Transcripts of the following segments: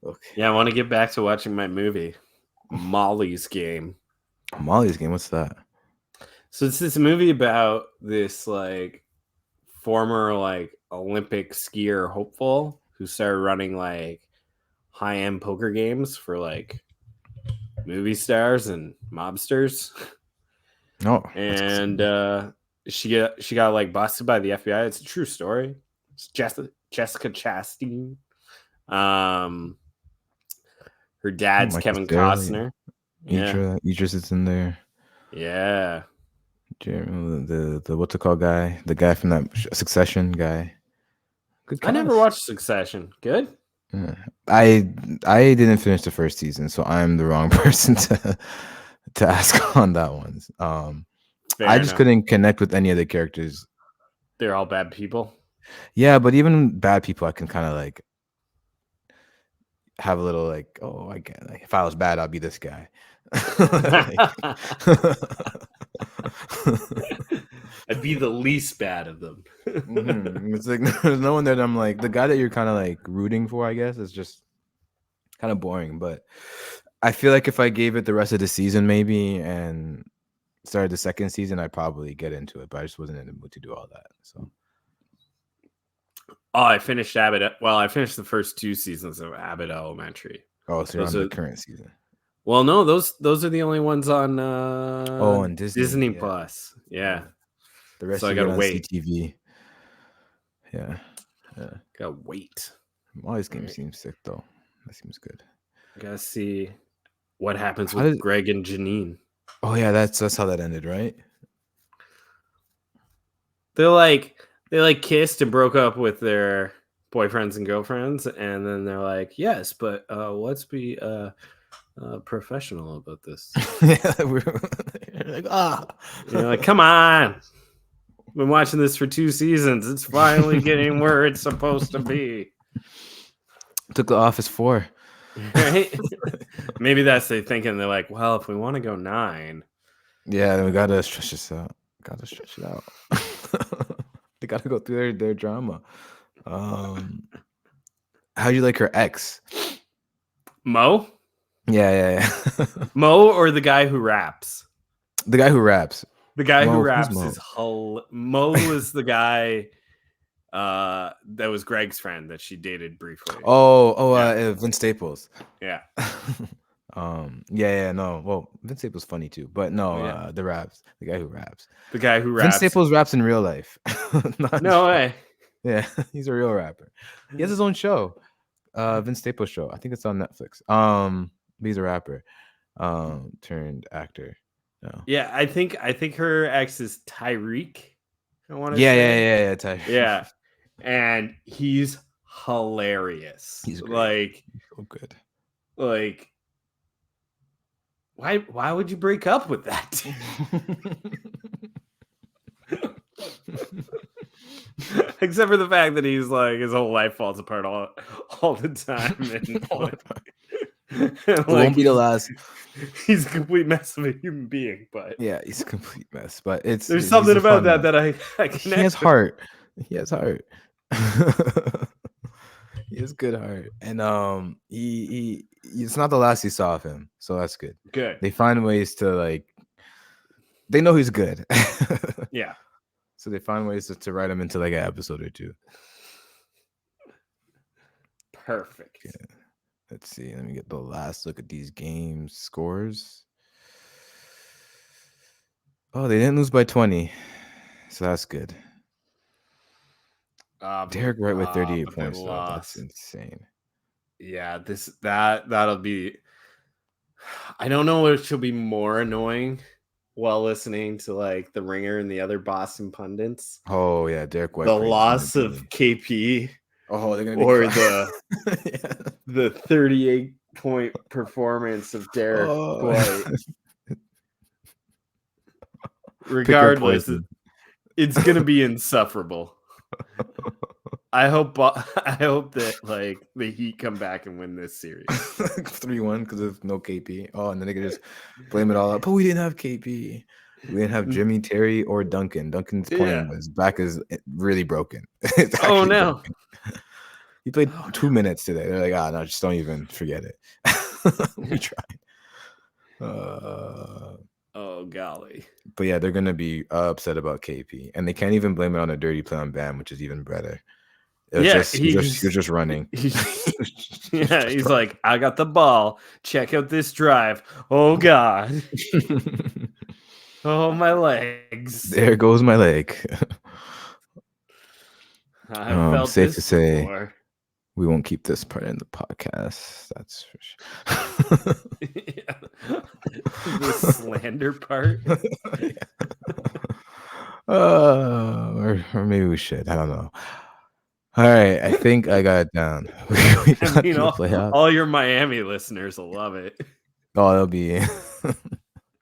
Okay. Yeah, I want to get back to watching my movie, Molly's Game. Molly's Game. What's that? So it's this movie about this like former like Olympic skier hopeful who started running like high-end poker games for like movie stars and mobsters. Oh, that's And exciting. she got like busted by the FBI. It's a true story. It's Jessica Chastain. Um, her dad's Michael Kevin Cera, Costner. Yeah, Idris is in there. yeah. The what's it called guy? The guy from that Succession guy. Good I never cast. watched Succession. Good. Yeah. I didn't finish the first season, so I'm the wrong person to ask on that one. I Fair just enough. couldn't connect with any of the characters. They're all bad people. Yeah, but even bad people, I can kind of like have a little like, oh, I get like if I was bad, I'll be this guy. Like, I'd be the least bad of them. It's like there's no one that I'm like the guy that you're kind of like rooting for. I guess is just kind of boring. But I feel like if I gave it the rest of the season, maybe, and started the second season, I'd probably get into it. But I just wasn't in the mood to do all that. So Oh, I finished Abbott. Well, I finished the first 2 seasons of Abbott Elementary. oh, so you're Those on the are current season. well, no, those are the only ones on Oh, on Disney, Disney yeah, Plus. yeah. Yeah, The so rest I you get gotta on wait. CTV. Yeah, yeah. Gotta wait. All these All games right, seem sick though. That seems good. gotta see what happens How with did? Greg and Janine. Oh yeah, that's how that ended, right? They're like they like kissed and broke up with their boyfriends and girlfriends, and then they're like, yes, but let's be professional about this. Yeah, we're like You're like, come on. Been watching this for 2 seasons. It's finally getting where it's supposed to be. took the Office 4. Right? Maybe that's they thinking. They're like, well, if we want to go 9, Yeah, then we gotta stretch this out. Gotta stretch it out. They gotta go through their drama. Um, how do you like her ex? Mo, Yeah. Mo, or the guy who raps. The guy who raps. The guy who Who's raps Mo? is Mo is the guy that was Greg's friend that she dated briefly. Yeah. Vince Staples. Yeah. No. Well, Vince Staples funny too, but no, Yeah. the raps. The guy who raps. The guy who Vince raps. Staples raps in real life. Not in No show. way. Yeah, he's a real rapper. He has his own show. Vince Staples show. I think it's on Netflix. He's a rapper. Turned actor. No. Yeah, I think her ex is Tyreek. I want to Yeah, say. yeah. Ty. Yeah. And he's hilarious. He's great. Like So good. why would you break up with that? Except for the fact that he's like his whole life falls apart all the time, and It won't be the last. He's a complete mess of a human being, but Yeah, he's a complete mess. But there's something about that I connect he has with. heart. He has heart. He has good heart, and he it's not the last you saw of him, so that's good. Good. They find ways to like. They know he's good. Yeah. So they find ways to write him into like an episode or two. Perfect. Yeah. Let's see. Let me get the last look at these games scores. Oh, they didn't lose by 20, so that's good. Derek White with 38 points though. That's insane. Yeah, that'll be. I don't know which will be more annoying while listening to like the Ringer and the other Boston pundits. Oh yeah, Derek White. The loss of KP. Oh, they're gonna be or the 38-point performance of Derek White. Regardless, it's gonna be insufferable. I hope that like the Heat come back and win this series 3-1 because of no KP. Oh, and then they can just blame it all up. But we didn't have KP. We didn't have Jimmy, Terry, or Duncan. Duncan's playing, Yeah. but his back is really broken. It's Oh actually no. broken. He played Oh 2 minutes today. They're like, no, just don't even forget it. We no. tried. Uh, Oh golly. but yeah, they're gonna be upset about KP, and they can't even blame it on a dirty play on Bam, which is even better. It was Yeah, just he was just running. he's yeah, Just he's like, I got the ball. Check out this drive. Oh god. running. Oh my legs. There goes my leg. I've felt Safe to this say before. we won't keep this part in the podcast. That's for sure. The slander part. Or maybe we should. I don't know. All right, I think I got it down. We I got mean, to the playoffs. all your Miami listeners will love it. Oh, they'll be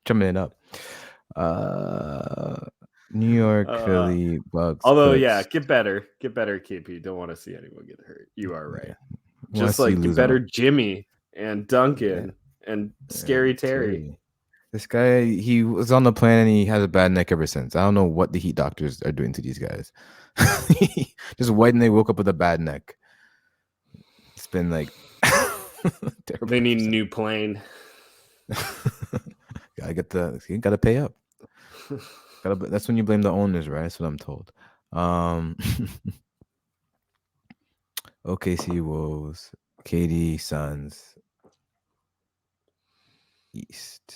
chumming it up. New York, Uh, Philly, Bucks, although, yeah, Clips. get better, KP. Don't want to see anyone get hurt. You are right. Yeah. Want to Just see you like get lose them. better, Jimmy and Duncan and Scary Terry. This guy, he was on the plan and he has a bad neck ever since. I don't know what the heat doctors are doing to these guys. Just why didn't they woke up with a bad neck? It's been like terrible. They need a new plane. You gotta pay up. That's when you blame the owners, right? That's what I'm told. OKC Wolves, KD Suns, East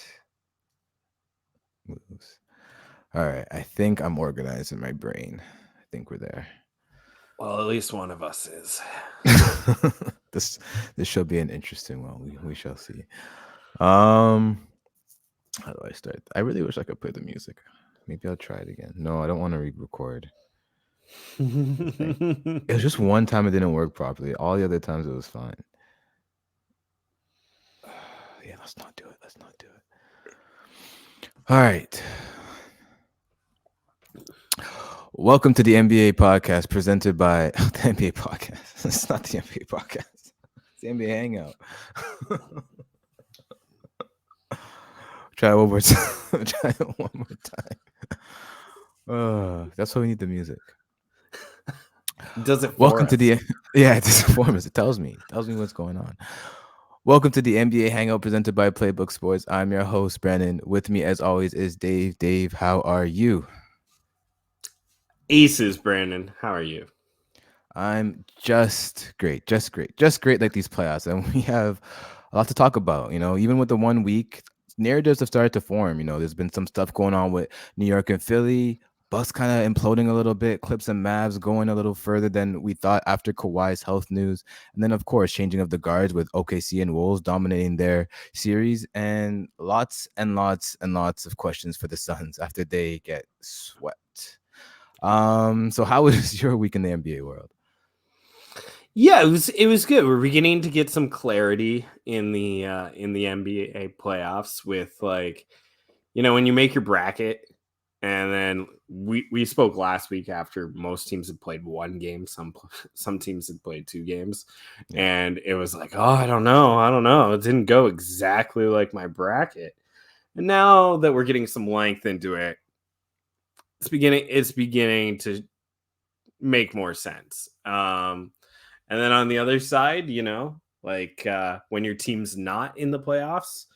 moves. All right, I think I'm organized in my brain. I think we're there. Well, at least one of us is. this should be an interesting one. We shall see. How do I start? I really wish I could play the music. Maybe I'll try it again. No, I don't want to re-record. It was just one time it didn't work properly. All the other times it was fine. Yeah, let's not do it. All right. Welcome to the NBA podcast presented by the NBA podcast. It's not the NBA podcast. It's the NBA Hangout. Try it one more time. That's why we need the music. Does it? Welcome to the it informs us. It tells me what's going on. Welcome to the NBA Hangout presented by Playbook Sports. I'm your host Brandon. With me, as always, is Dave. Dave, how are you? Aces, Brandon. How are you? I'm just great. Like these playoffs, and we have a lot to talk about. Even with the 1 week, narratives have started to form. There's been some stuff going on with New York and Philly. Bucks kind of imploding a little bit. Clips and Mavs going a little further than we thought after Kawhi's health news. And then, of course, changing of the guards with OKC and Wolves dominating their series. And lots of questions for the Suns after they get swept. So how was your week in the NBA world? Yeah, it was good. We're beginning to get some clarity in the NBA playoffs with when you make your bracket. And then we spoke last week after most teams had played one game. Some teams had played 2 games. Yeah. And it was like, oh, I don't know. It didn't go exactly like my bracket. And now that we're getting some length into it, it's beginning to make more sense. And then on the other side, when your team's not in the playoffs,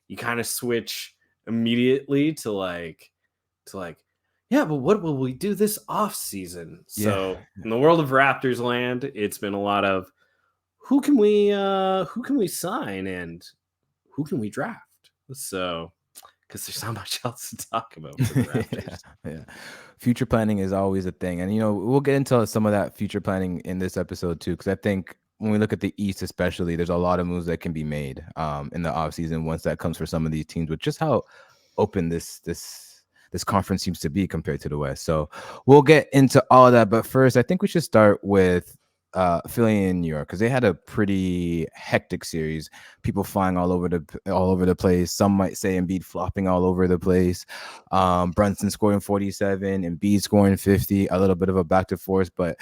you kind of switch immediately to yeah, but what will we do this offseason? So in the world of Raptors land, it's been a lot of who can we sign and who can we draft? So because there's not much else to talk about for the Raptors. Yeah. Future planning is always a thing. And, we'll get into some of that future planning in this episode too, because I think when we look at the East especially, there's a lot of moves that can be made in the offseason once that comes for some of these teams, with just how open this conference seems to be compared to the West. So we'll get into all of that. But first, I think we should start with Philly and New York, because they had a pretty hectic series. People flying all over the place. Some might say Embiid flopping all over the place. Brunson scoring 47, Embiid scoring 50. A little bit of a back to forth, but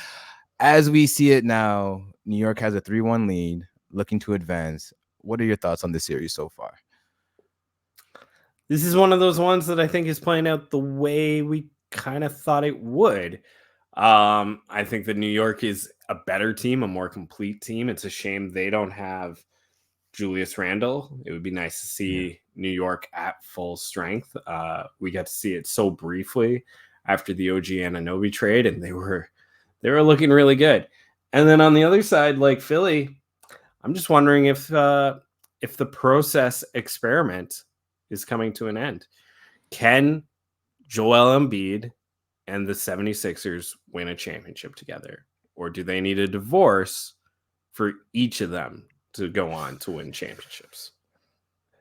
as we see it now, New York has a 3-1 lead, looking to advance. What are your thoughts on the series so far? This is one of those ones that I think is playing out the way we kind of thought it would. I think that New York is a better team, a more complete team. It's a shame they don't have Julius Randle. It would be nice to Yeah. see New York at full strength. We got to see it so briefly after the OG Anunoby trade, and they were looking really good. And then on the other side, like Philly, I'm just wondering if the process experiment is coming to an end. Can Joel Embiid and the 76ers win a championship together? Or do they need a divorce for each of them to go on to win championships?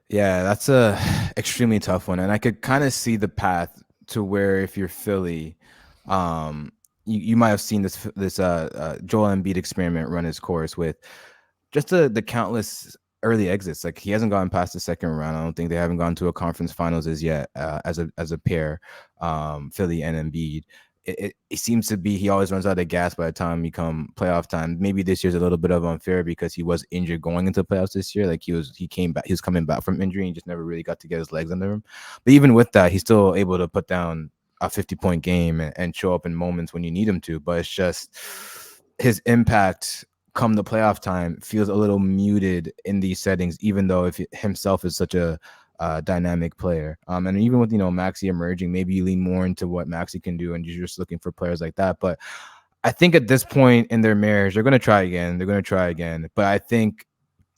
Yeah, that's a extremely tough one, and I could kind of see the path to where if you're Philly, you might have seen this Joel Embiid experiment run its course with just the countless early exits. Like he hasn't gone past the second round. I don't think they haven't gone to a conference finals as yet as a pair, Philly and Embiid. It seems to be he always runs out of gas by the time he come playoff time. Maybe this year's a little bit of unfair because he was injured going into playoffs this year. Like he was coming back from injury and just never really got to get his legs under him. But even with that, he's still able to put down a 50-point game and show up in moments when you need him to. But it's just his impact come the playoff time feels a little muted in these settings, even though if himself is such a dynamic player. And even with Maxi emerging, maybe you lean more into what Maxi can do, and you're just looking for players like that. But I think at this point in their marriage, they're going to try again. They're going to try again. But I think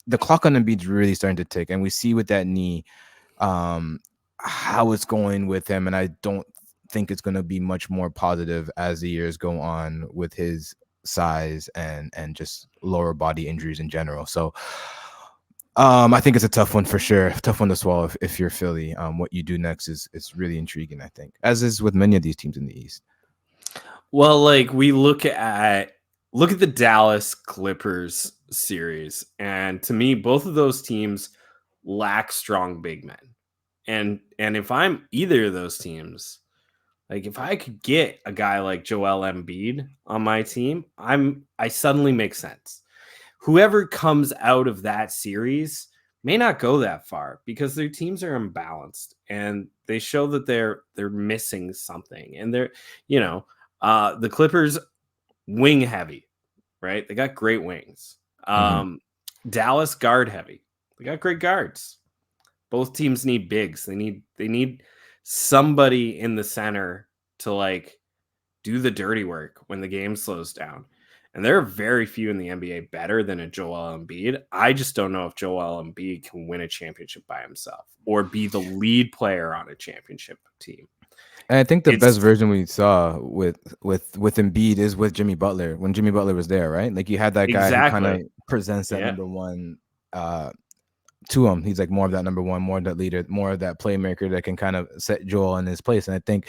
the clock on Embiid's really starting to tick, and we see with that knee how it's going with him, and I don't think it's going to be much more positive as the years go on with his size and just lower body injuries in general. So I think it's a tough one for sure. Tough one to swallow if you're Philly. What you do next is really intriguing, I think, as is with many of these teams in the East. Well, like we look at the Dallas Clippers series, and to me, both of those teams lack strong big men. And if I'm either of those teams, like if I could get a guy like Joel Embiid on my team, I suddenly make sense. Whoever comes out of that series may not go that far because their teams are imbalanced and they show that they're missing something. And the Clippers wing heavy, right? They got great wings. Mm-hmm. Dallas guard heavy. They got great guards. Both teams need bigs. They need somebody in the center to like do the dirty work when the game slows down. And there are very few in the NBA better than a Joel Embiid. I just don't know if Joel Embiid can win a championship by himself or be the lead player on a championship team. And I think the best It's version we saw with Embiid is with Jimmy Butler when Jimmy Butler was there, right? Like you had that guy who kind of exactly. presents that Yeah. number one uh, to him. He's like more of that number one, more of that leader, more of that playmaker that can kind of set Joel in his place. And I think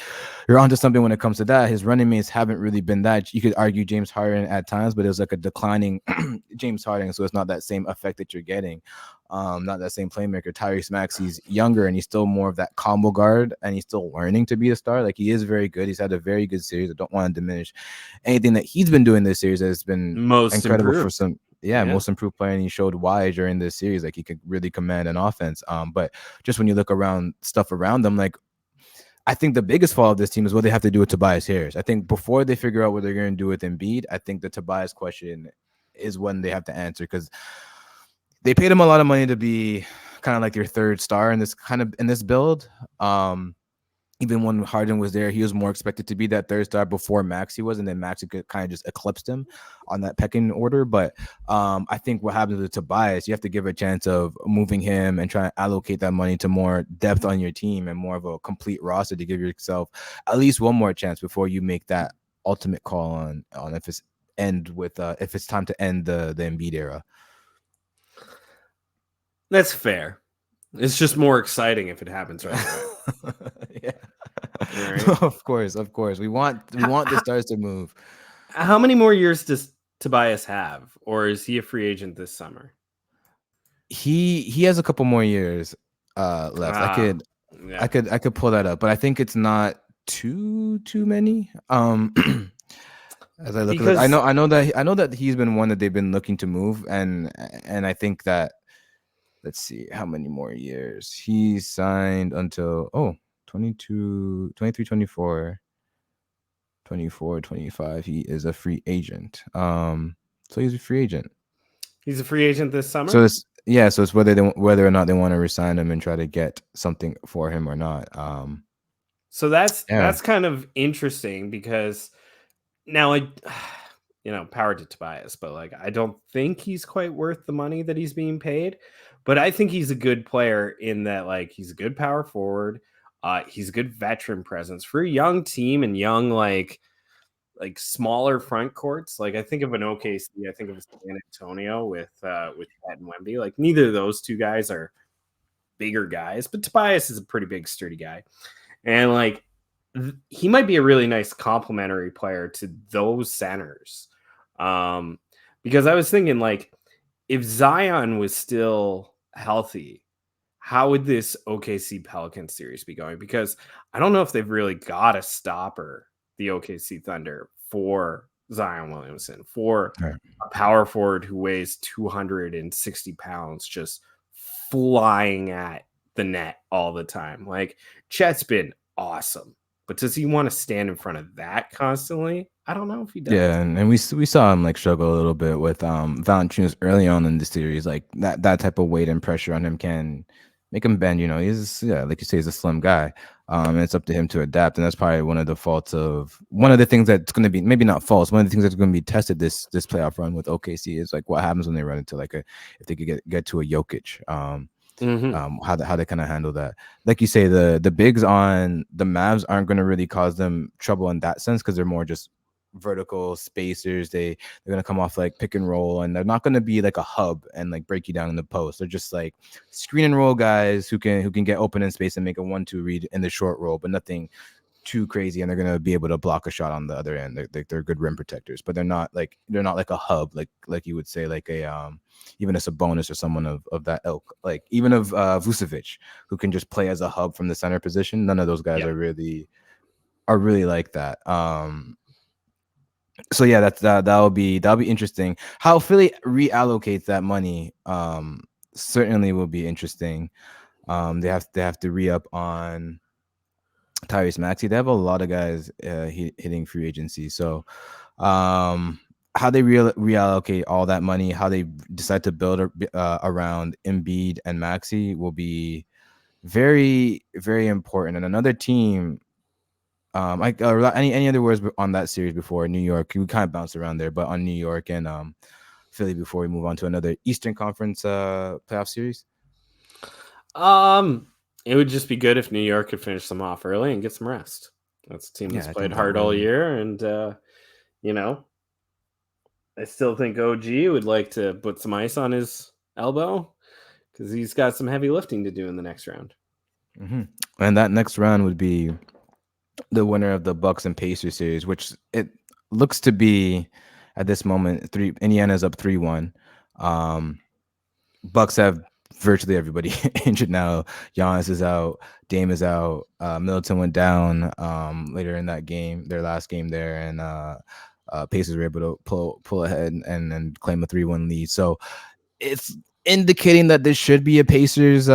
you're onto something when it comes to that. His running mates haven't really been that. You could argue James Harden at times, but it was like a declining James Harden, so it's not that same effect that you're getting. Not that same playmaker. Tyrese Maxey's younger and he's still more of that combo guard and he's still learning to be a star. Like he is very good. He's had a very good series. I don't want to diminish anything that he's been doing this series has been Most incredible for improved. some most improved player, and he showed why during this series, like he could really command an offense. But just when you look around stuff around them, like I think the biggest fall of this team is what they have to do with Tobias Harris. I think before they figure out what they're going to do with Embiid, I think the Tobias question is when they have to answer because they paid him a lot of money to be kind of like your third star in this build. Even when Harden was there, he was more expected to be that third star before Maxey was, and then Maxey kind of just eclipsed him on that pecking order. But I think what happens with Tobias, you have to give a chance of moving him and trying to allocate that money to more depth on your team and more of a complete roster to give yourself at least one more chance before you make that ultimate call on if it's time to end the Embiid era. That's fair. It's just more exciting if it happens right away. Yeah. Right. Of course. We want the stars to move. How many more years does Tobias have, or is he a free agent this summer? He has a couple more years left. Yeah. I could pull that up, but I think it's not too many. As I look at it, Because I know that he's been one that they've been looking to move, and I think that let's see how many more years. He signed until 22, 23, 24, 24, 25. He is a free agent. So he's a free agent. He's a free agent this So summer. it's whether or not they want to resign him and try to get something for him or not. So that's Yeah. kind of interesting because now power to Tobias, but like I don't think he's quite worth the money that he's being paid. But I think he's a good player in that like he's a good power forward. He's a good veteran presence for a young team and young like smaller front courts. Like I think of an OKC, I think of San Antonio with Chet and Wemby. Like neither of those two guys are bigger guys, but Tobias is a pretty big, sturdy guy, and like he might be a really nice complementary player to those centers. Um, because I was thinking like if Zion was still healthy, how would this OKC Pelican series be going? Because I don't know if they've really got a stopper, the OKC Thunder, for Zion Williamson, for Right. a power forward who weighs 260 pounds, just flying at the net all the time. Like Chet's been awesome, but does he want to stand in front of that constantly? I don't know if he does. Yeah, and we saw him like struggle a little bit with Valanciunas early on in the series. Like that type of weight and pressure on him can make him bend. He's like you say, he's a slim guy. And it's up to him to adapt, and that's probably one of the things that's going to be maybe not false. One of the things that's going to be tested this playoff run with OKC is like what happens when they run into like if they could get to a Jokic. Mm-hmm. How they kind of handle that. Like you say, the bigs on the Mavs aren't going to really cause them trouble in that sense because they're more just vertical spacers. They're gonna come off like pick and roll, and they're not gonna be like a hub and like break you down in the post. They're just like screen and roll guys who can get open in space and make a 1-2 read in the short roll, but nothing too crazy. And they're gonna be able to block a shot on the other end. They're good rim protectors, but they're not like a hub like you would say like a even a Sabonis or someone of that ilk, like even of Vucevic, who can just play as a hub from the center position. None of those guys Yep. are really like that. So yeah, that'll be interesting. How Philly reallocates that money certainly will be interesting. They have to re-up on Tyrese Maxey. They have a lot of guys hitting free agency. So how they reallocate all that money, how they decide to build around Embiid and Maxey will be very, very important. And another team, any other words on that series before New York? We kind of bounced around there, but on New York and Philly before we move on to another Eastern Conference playoff series. It would just be good if New York could finish them off early and get some rest. That's a team that's I played think that hard all would. year, and I still think OG would like to put some ice on his elbow because he's got some heavy lifting to do in the next round. Mm-hmm. And that next round would be the winner of the Bucks and Pacers series, which it looks to be at this moment. Indiana's up 3-1. Bucks have virtually everybody injured now. Giannis is out. Dame is out. Middleton went down later in that game, their last game there, and Pacers were able to pull ahead and claim a 3-1 lead. So it's indicating that this should be a Pacers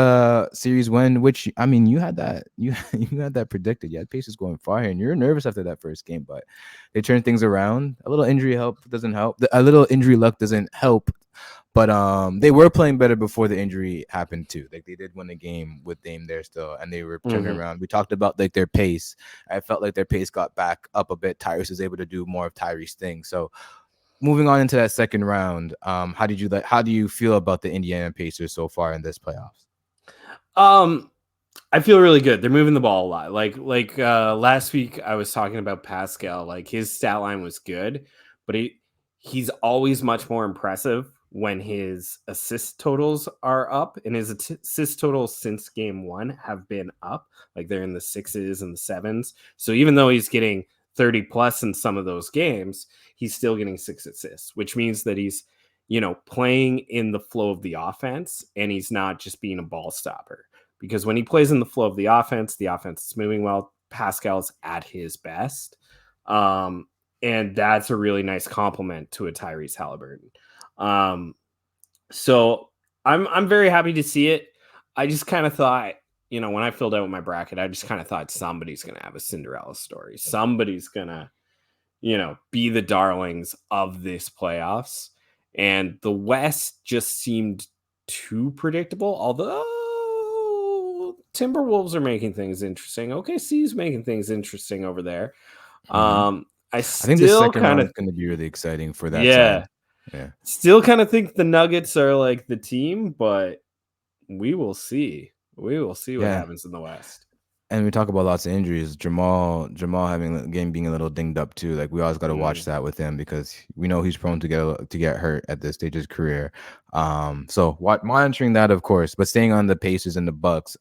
series win, which I mean you had that you had that predicted. You had Pacers going far here, and you're nervous after that first game, but they turn things around. A little injury doesn't help. A little injury luck doesn't help. But they were playing better before the injury happened too. Like they did win the game with Dame there still, and they were turning around. We talked about like their pace. I felt like their pace got back up a bit. Tyrese was able to do more of Tyrese things. So moving on into that second round, how do you feel about the Indiana Pacers so far in this playoffs? I feel really good. They're moving the ball a lot. Like last week I was talking about Pascal. Like his stat line was good, but he's always much more impressive when his assist totals are up, and his assist totals since game one have been up. Like they're in the 6s and the 7s. So even though he's getting 30 plus in some of those games, he's still getting 6 assists, which means that he's playing in the flow of the offense, and he's not just being a ball stopper. Because when he plays in the flow of the offense is moving well. Pascal's at his best. And that's a really nice compliment to a Tyrese Halliburton. So I'm very happy to see it. I just kind of thought, when I filled out my bracket, I just kind of thought somebody's gonna have a Cinderella story. Somebody's gonna, be the darlings of this playoffs. And the West just seemed too predictable. Although Timberwolves are making things interesting. OKC's making things interesting over there. Mhm. I I think the still second kind round of, is gonna be really exciting for that side. yeah, Yeah. still kind of think the Nuggets are like the team, but we will see. We will see what Yeah. happens in the West. And we talk about lots of injuries. Jamal having game being a little dinged up too. Like we always got to watch Mm. that with him because we know he's prone to get hurt at this stage of his career. So monitoring that, of course, but staying on the Pacers and the Bucks.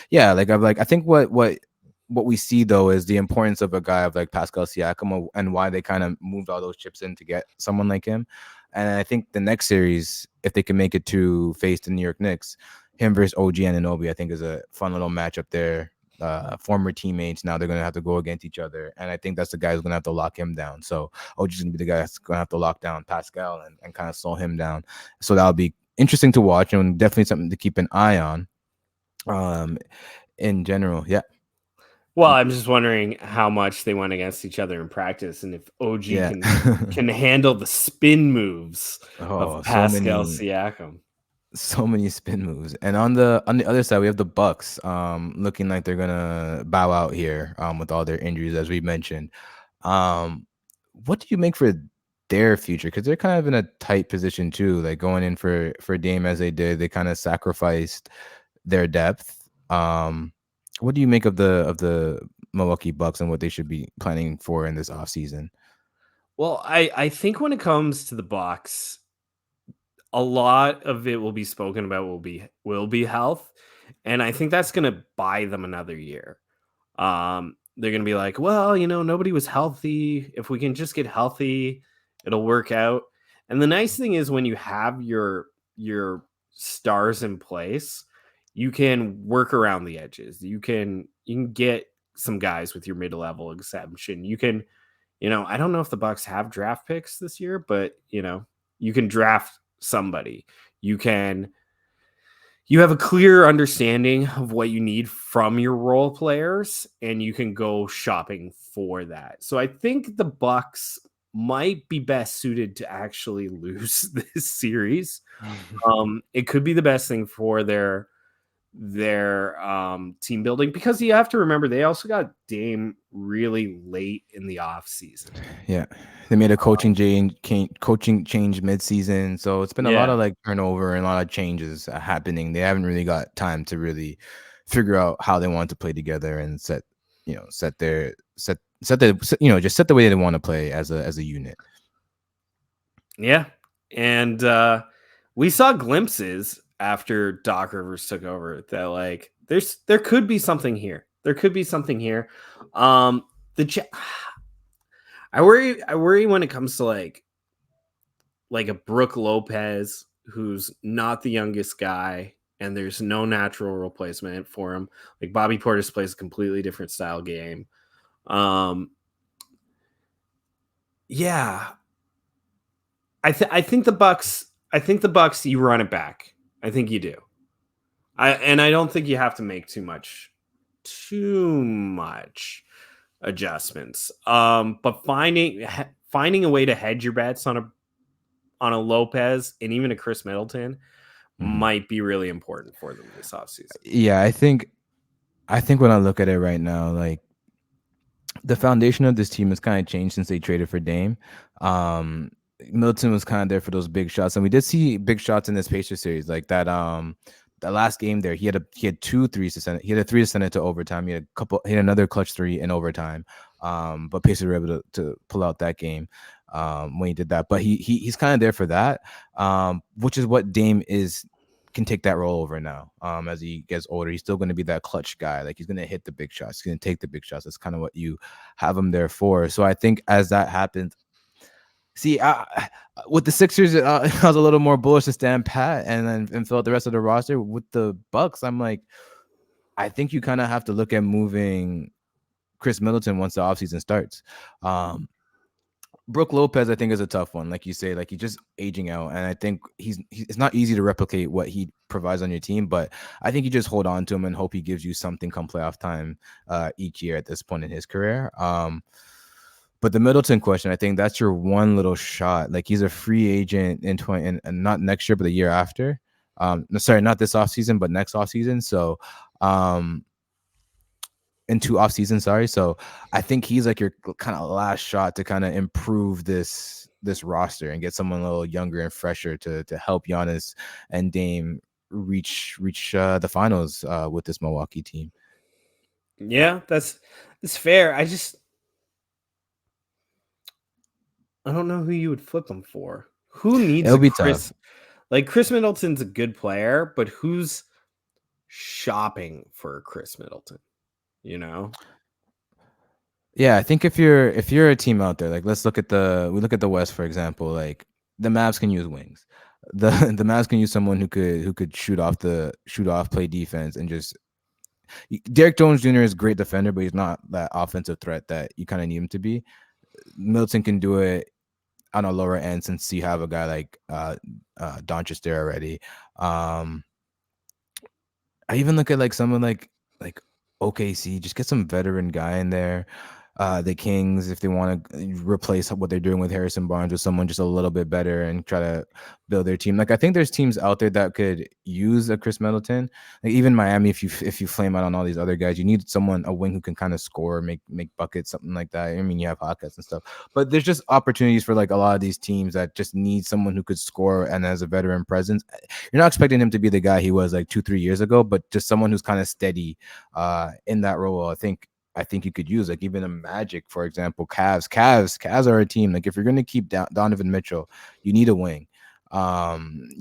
Yeah, I think what we see though is the importance of a guy of like Pascal Siakam and why they kind of moved all those chips in to get someone like him. And I think the next series, if they can make it to face the New York Knicks, him versus OG Anunoby, I think is a fun little matchup there. Former teammates. Now they're gonna have to go against each other, and I think that's the guy who's gonna have to lock him down. So OG's gonna be the guy that's gonna have to lock down Pascal and kind of slow him down. So that'll be interesting to watch and definitely something to keep an eye on. In general, yeah, Well, I'm just wondering how much they went against each other in practice, and if OG yeah. can handle the spin moves of Oh, Pascal Siakam. so many spin moves. And on the other side, we have the Bucks, looking like they're gonna bow out here, with all their injuries, as we mentioned. Um, what do you make for their future? Because they're kind of in a tight position too. Like going in for Dame as they did, they kind of sacrificed their depth. What do you make of the Milwaukee Bucks and what they should be planning for in this offseason? Well, I think when it comes to the Bucks, a lot of it will be spoken about will be health, and I think that's going to buy them another year. They're going to be like, well, nobody was healthy. If we can just get healthy, it'll work out. And the nice thing is when you have your stars in place, you can work around the edges. You can get some guys with your mid-level exemption. You can, I don't know if the Bucks have draft picks this year, but you can draft somebody. You have a clear understanding of what you need from your role players, and you can go shopping for that. So I think the Bucks might be best suited to actually lose this series. It could be the best thing for their team building, because you have to remember they also got Dame really late in the off season. Yeah, they made a coaching change midseason, so it's been a lot Yeah. of like turnover and a lot of changes happening. They haven't really got time to really figure out how they want to play together and just set the way they want to play as a unit. Yeah. And we saw glimpses after Doc Rivers took over that like there could be something here. There could be something here. The I worry when it comes to like a Brooke Lopez who's not the youngest guy and there's no natural replacement for him. Like Bobby Portis plays a completely different style game. Um yeah, I think the Bucks. I think the Bucks. You run it back. I think you do. I don't think you have to make too much adjustments. But finding a way to hedge your bets on a Lopez and even a Chris Middleton Mhm. might be really important for them this offseason. Yeah, I think when I look at it right now, like the foundation of this team has kind of changed since they traded for Dame. Um, Milton was kind of there for those big shots, and we did see big shots in this Pacers series, like that. The last game there, he had two threes to send it. He had a three to send it to overtime. He had another clutch three in overtime. But Pacers were able to pull out that game when he did that. But he's kind of there for that, which is what Dame is can take that role over now. As he gets older, he's still going to be that clutch guy. Like he's going to hit the big shots. He's going to take the big shots. That's kind of what you have him there for. So I think as that happens, see, with the Sixers, I was a little more bullish to stand pat and fill out the rest of the roster. With the Bucks, I'm like, I think you kind of have to look at moving Chris Middleton once the offseason starts. Um, Brooke Lopez, I think, is a tough one. Like you say, like he's just aging out, and I think it's not easy to replicate what he provides on your team. But I think you just hold on to him and hope he gives you something come playoff time each year at this point in his career. But the Middleton question, I think that's your one little shot. Like he's a free agent in 20, and not next year, but the year after. No, sorry, not this offseason, but next offseason. So, in two off seasons, sorry. So I think he's like your kind of last shot to kind of improve this roster and get someone a little younger and fresher to help Giannis and Dame reach the finals with this Milwaukee team. Yeah, that's fair. I don't know who you would flip them for. Who needs It'll a be tough. Chris? Like Chris Middleton's a good player, but who's shopping for Chris Middleton? You know? Yeah, I think if you're a team out there, like let's look at the West, for example. Like the Mavs can use wings. The Mavs can use someone who could shoot off, play defense, and just Derek Jones Jr. is a great defender, but he's not that offensive threat that you kind of need him to be. Middleton can do it on a lower end since you have a guy like Doncic there already. I even look at like someone like OKC, just get some veteran guy in there. The Kings, if they want to replace what they're doing with Harrison Barnes with someone just a little bit better and try to build their team. Like I think there's teams out there that could use a Chris Middleton. Like even Miami, if you flame out on all these other guys, you need someone, a wing who can kind of score, make buckets, something like that. I mean, you have Hawkins and stuff, but there's just opportunities for like a lot of these teams that just need someone who could score and has a veteran presence. You're not expecting him to be the guy he was like 2-3 years ago, but just someone who's kind of steady in that role. I think you could use like even a Magic, for example. Cavs are a team. Like if you're going to keep Donovan Mitchell, you need a wing. And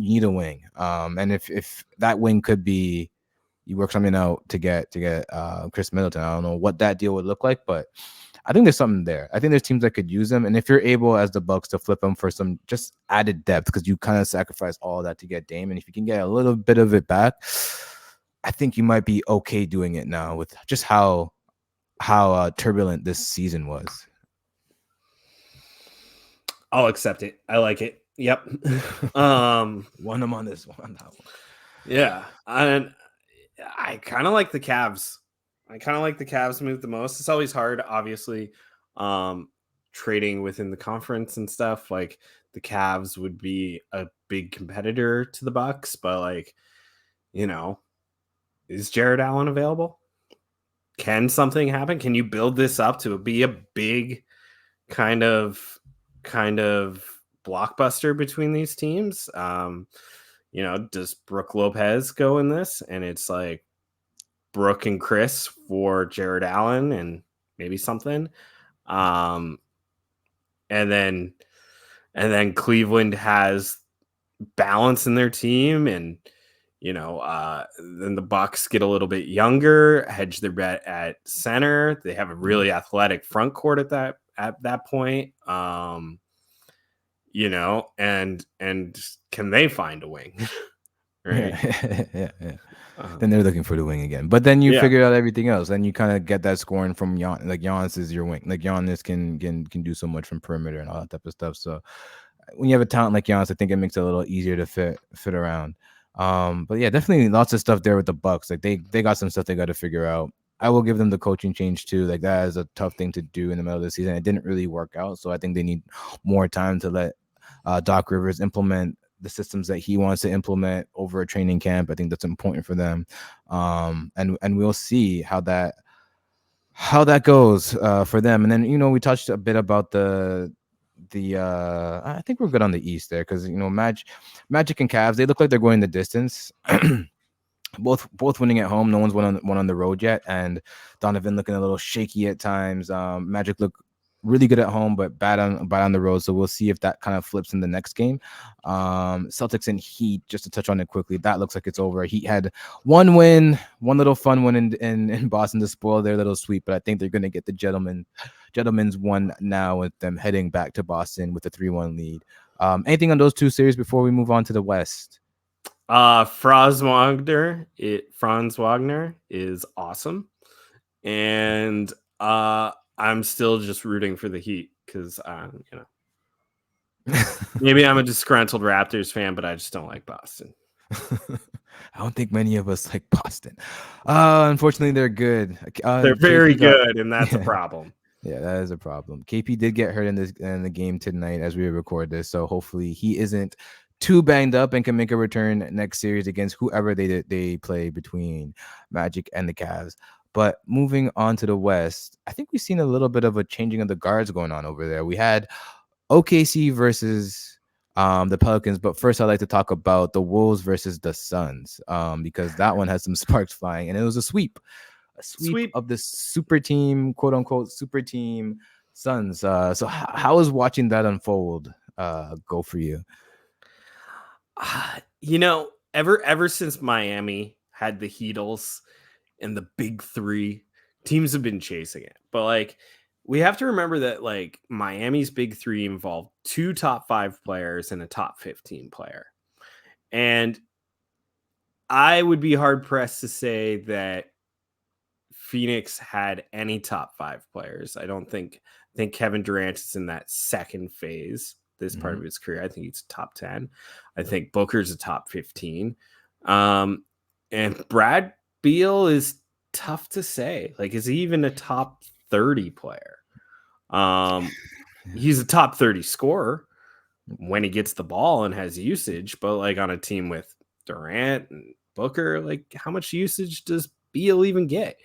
if that wing could be, you work something out to get Chris Middleton. I don't know what that deal would look like, but I think there's something there. I think there's teams that could use them, and if you're able as the Bucks to flip them for some just added depth, because you kind of sacrifice all that to get Dame, and if you can get a little bit of it back, I think you might be okay doing it now with just how turbulent this season was. I'll accept it. I like it. Yep. One them on this one. That one. Yeah. And I kind of like the Cavs. I kind of like the Cavs move the most. It's always hard, obviously, trading within the conference and stuff. Like the Cavs would be a big competitor to the Bucks, but like, you know, is Jared Allen available? Can something happen? Can you build this up to be a big kind of blockbuster between these teams? You know, does Brooke Lopez go in this? And it's like Brooke and Chris for Jared Allen and maybe something. And then Cleveland has balance in their team, and you know, then the Bucks get a little bit younger, hedge their bet at center. They have a really athletic front court at that point. You know, and can they find a wing? Right. Yeah. Then they're looking for the wing again. But then you figure out everything else. Then you kind of get that scoring from like Giannis is your wing. Like Giannis can do so much from perimeter and all that type of stuff. So when you have a talent like Giannis, I think it makes it a little easier to fit around. But yeah, definitely lots of stuff there with the Bucks. Like they got some stuff they got to figure out. I will give them the coaching change too. Like that is a tough thing to do in the middle of the season. It didn't really work out, so I think they need more time to let Doc Rivers implement the systems that he wants to implement over a training camp. I think that's important for them, and we'll see how that goes for them. And then we touched a bit about the I think we're good on the East there because Magic and Cavs, they look like they're going the distance. both winning at home. No one's won on the road yet, and Donovan looking a little shaky at times. Magic look really good at home, but bad on the road. So we'll see if that kind of flips in the next game. Celtics and Heat, just to touch on it quickly, that looks like it's over. Heat had one little fun win in Boston to spoil their little sweep, but I think they're going to get the gentleman's one now with them heading back to Boston with a 3-1 lead. Anything on those two series before we move on to the West? Franz Wagner is awesome, and I'm still just rooting for the Heat because Maybe I'm a disgruntled Raptors fan, but I just don't like Boston. I don't think many of us like Boston. Unfortunately, they're good. They're very KP got good, and that's a yeah, problem. yeah, that is a problem. KP did get hurt in the game tonight as we record this, so hopefully he isn't too banged up and can make a return next series against whoever they play between Magic and the Cavs. But moving on to the West, I think we've seen a little bit of a changing of the guards going on over there. We had OKC versus the Pelicans, but first I'd like to talk about the Wolves versus the Suns because that one has some sparks flying, and it was a sweep Sweep. of the super team, quote unquote super team Suns. So how is watching that unfold go for you? Ever since Miami had the Heatles and the big three, teams have been chasing it. But like, we have to remember that like Miami's big three involved 2 top 5 players and a top 15 player. And I would be hard pressed to say that Phoenix had any top 5 players. I think Kevin Durant is in that second phase, this part of his career. I think he's top 10. I think Booker's a top 15. And Brad Beal is tough to say. Like, is he even a top 30 player? He's a top 30 scorer when he gets the ball and has usage, but like on a team with Durant and Booker, like how much usage does Beal even get?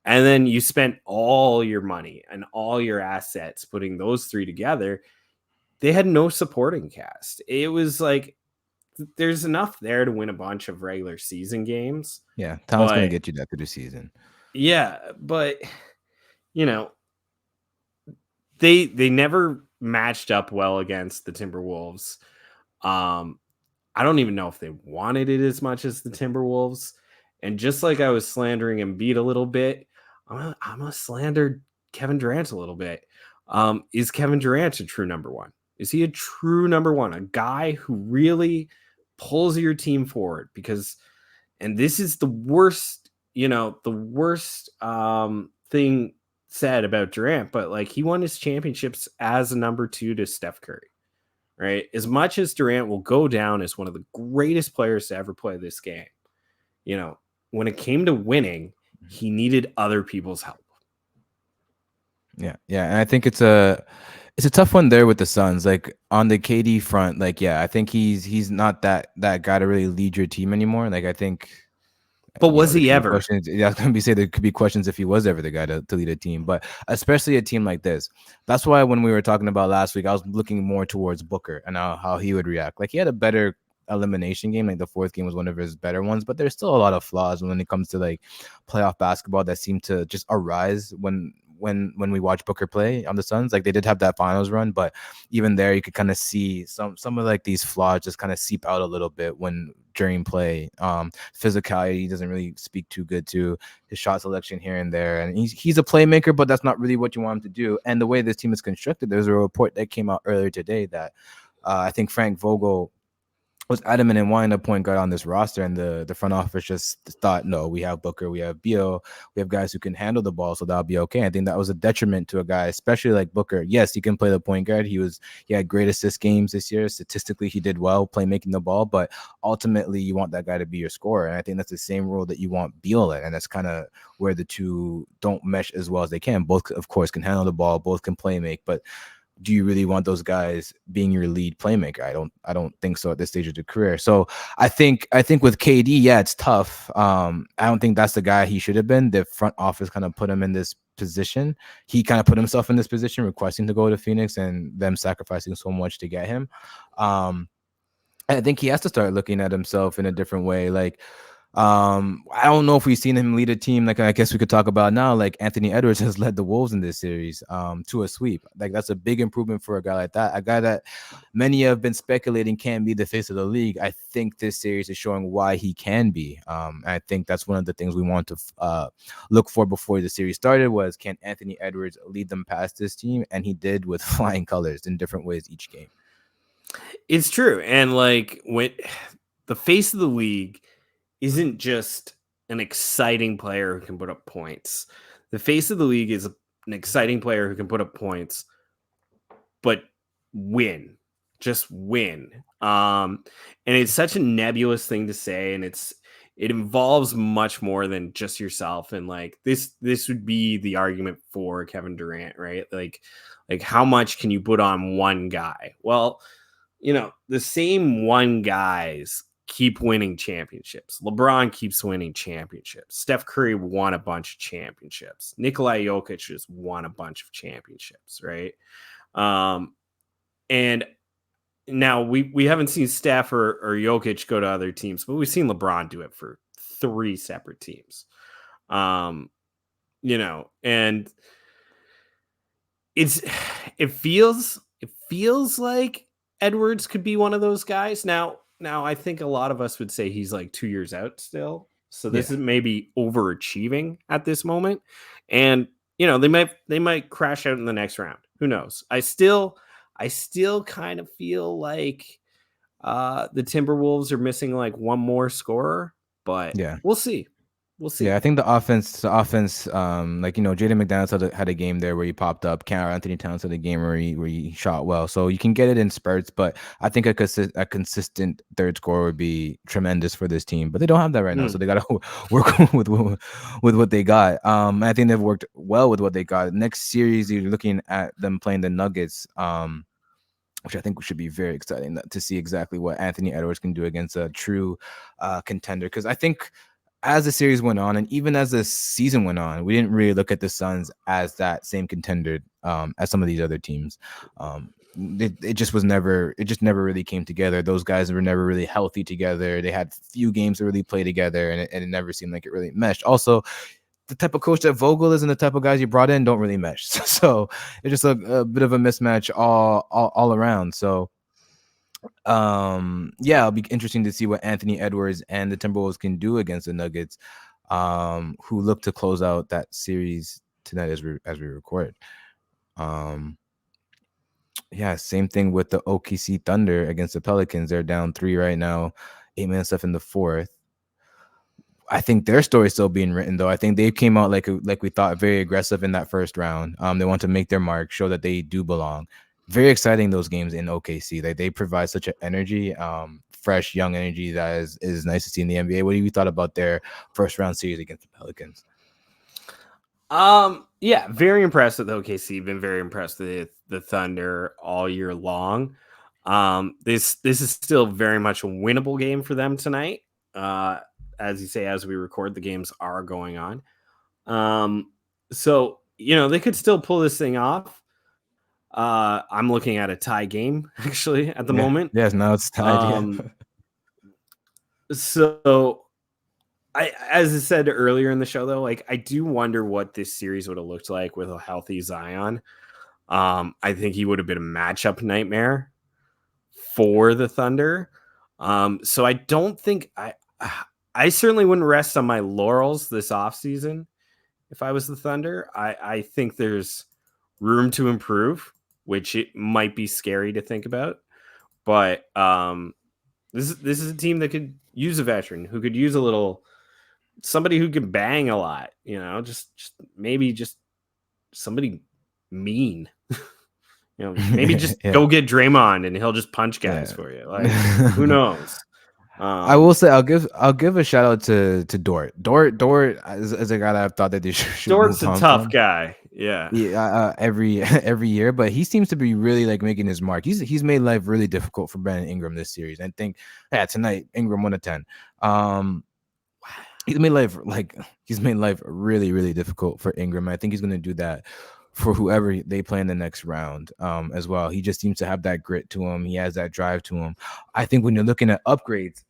And then you spent all your money and all your assets putting those 3 together. They had no supporting cast. It was like there's enough there to win a bunch of regular season games. Yeah, talent's gonna But get you that through the season. yeah, but you know, they never matched up well against the Timberwolves. I don't even know if they wanted it as much as the Timberwolves. And just like I was slandering Embiid a little bit, I'm gonna slander Kevin Durant a little bit. Is Kevin Durant a true number one? Is he a true number one? A guy who really pulls your team forward? Because, and this is the worst, the worst thing said about Durant, but like he won his championships as a number 2 to Steph Curry. Right? As much as Durant will go down as one of the greatest players to ever play this game, when it came to winning, he needed other people's help. Yeah, and I think it's a tough one there with the Suns. Like on the KD front, like I think he's not that guy to really lead your team anymore. Like I think But was there he could be ever? questions. Yeah, I was gonna say there could be questions if he was ever the guy to lead a team, but especially a team like this. That's why when we were talking about last week, I was looking more towards Booker and how he would react. Like he had a better elimination game. Like the 4th game was one of his better ones, but there's still a lot of flaws when it comes to like playoff basketball that seem to just arise when we watch Booker play on the Suns. Like they did have that finals run, but even there you could kind of see some of like these flaws just kind of seep out a little bit when during play. Physicality he doesn't really speak too good to, his shot selection here and there, and he's a playmaker, but that's not really what you want him to do. And the way this team is constructed, there's a report that came out earlier today that I think Frank Vogel was adamant in wanting a point guard on this roster, and the front office just thought, no, we have Booker, we have Beal, we have guys who can handle the ball, so that'll be okay. I think that was a detriment to a guy, especially like Booker. Yes, he can play the point guard. He had great assist games this year. Statistically, he did well playmaking the ball, but ultimately, you want that guy to be your scorer, and I think that's the same role that you want Beal in, and that's kind of where the two don't mesh as well as they can. Both, of course, can handle the ball, both can play make, but do you really want those guys being your lead playmaker? I don't think so at this stage of the career. So I think with KD, yeah, it's tough. I don't think that's the guy he should have been. The front office kind of put him in this position. He kind of put himself in this position, requesting to go to Phoenix and them sacrificing so much to get him. I think he has to start looking at himself in a different way. Like, I don't know if we've seen him lead a team. Like, I guess we could talk about now, like Anthony Edwards has led the Wolves in this series to a sweep. Like, that's a big improvement for a guy like that. A guy that many have been speculating can be the face of the league. I think this series is showing why he can be. I think that's one of the things we want to look for before the series started was, can Anthony Edwards lead them past this team? And he did with flying colors in different ways each game. It's true. And like when the face of the league isn't just an exciting player who can put up points. The face of the league is an exciting player who can put up points, but win. just win. And it's such a nebulous thing to say, and it involves much more than just yourself. And like this would be the argument for Kevin Durant, right? Like how much can you put on one guy? Well, the same one guys keep winning championships. LeBron keeps winning championships. Steph Curry won a bunch of championships. Nikola Jokic just won a bunch of championships, right? And now we haven't seen Steph or Jokic go to other teams, but we've seen LeBron do it for 3 separate teams. And it feels like Edwards could be one of those guys. Now I think a lot of us would say he's like 2 years out still. So this is maybe overachieving at this moment. And they might crash out in the next round. Who knows? I still kind of feel like the Timberwolves are missing like one more scorer, but we'll see. Yeah, I think the offense, like Jaden McDaniels had a game there where he popped up. Karl Anthony Towns had a game where he shot well, so you can get it in spurts. But I think a consistent third scorer would be tremendous for this team. But they don't have that right now, so they got to work with what they got. I think they've worked well with what they got. Next series, you're looking at them playing the Nuggets. Which I think should be very exciting to see exactly what Anthony Edwards can do against a true contender. Because I think as the series went on, and even as the season went on, we didn't really look at the Suns as that same contender as some of these other teams. It just never really came together. Those guys were never really healthy together. They had few games to really play together, and it never seemed like it really meshed. Also, the type of coach that Vogel is and the type of guys you brought in don't really mesh. So it's just a bit of a mismatch all around. So it'll be interesting to see what Anthony Edwards and the Timberwolves can do against the Nuggets, who look to close out that series tonight as we record. Same thing with the OKC Thunder against the Pelicans. They're down 3 right now, 8 minutes left in the fourth. I think their story is still being written, though. I think they came out like we thought, very aggressive in that first round. They want to make their mark, show that they do belong. Very exciting, those games in OKC. They provide such an energy, fresh, young energy that is nice to see in the NBA. What have you thought about their first round series against the Pelicans? Very impressed with OKC. Been very impressed with the Thunder all year long. This is still very much a winnable game for them tonight. As you say, as we record, the games are going on. So they could still pull this thing off. I'm looking at a tie game actually at the moment. Yes, now it's tied. So as I said earlier in the show, though, like I do wonder what this series would have looked like with a healthy Zion. I think he would have been a matchup nightmare for the Thunder. So I don't think I certainly wouldn't rest on my laurels this offseason if I was the Thunder. I think there's room to improve, which it might be scary to think about. But this is a team that could use a veteran, who could use a little somebody who can bang a lot, just maybe just somebody mean. Maybe just go get Draymond and he'll just punch guys for you. Like, who knows? I will say I'll give a shout out to Dort. Dort is a guy that I've thought that they should. Dort's a tough guy. Yeah. Every year, but he seems to be really like making his mark. He's made life really difficult for Brandon Ingram this series. I think tonight Ingram 1 of 10. He's made life really, really difficult for Ingram. I think he's going to do that for whoever they play in the next round as well. He just seems to have that grit to him. He has that drive to him. I think when you're looking at upgrades,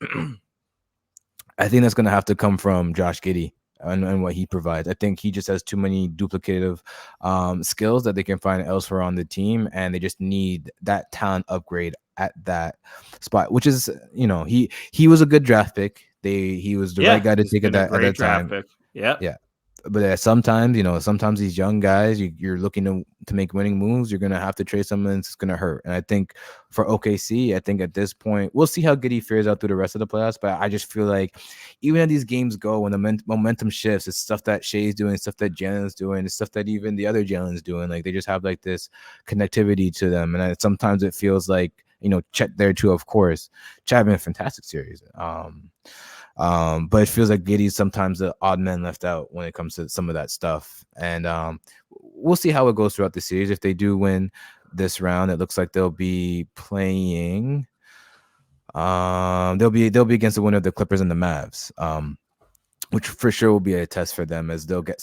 I think that's going to have to come from Josh Giddey and what he provides. I think he just has too many duplicative skills that they can find elsewhere on the team, and they just need that talent upgrade at that spot, which is, he was a good draft pick. He was the right guy to take at that time. Yeah. But sometimes these young guys, you're looking to make winning moves, you're going to have to trade someone that's going to hurt. And I think for OKC, I think at this point, we'll see how Giddey fares out through the rest of the playoffs. But I just feel like even as these games go, when the momentum shifts, it's stuff that Shea's doing, stuff that Jalen's doing, it's stuff that even the other Jalen's doing. Like, they just have like this connectivity to them. And sometimes it feels like Chet there too, of course. Chet having a fantastic series. But it feels like Giddey's sometimes the odd man left out when it comes to some of that stuff. And we'll see how it goes throughout the series. If they do win this round, it looks like they'll be playing. They'll be against the winner of the Clippers and the Mavs. Which for sure will be a test for them, as they'll get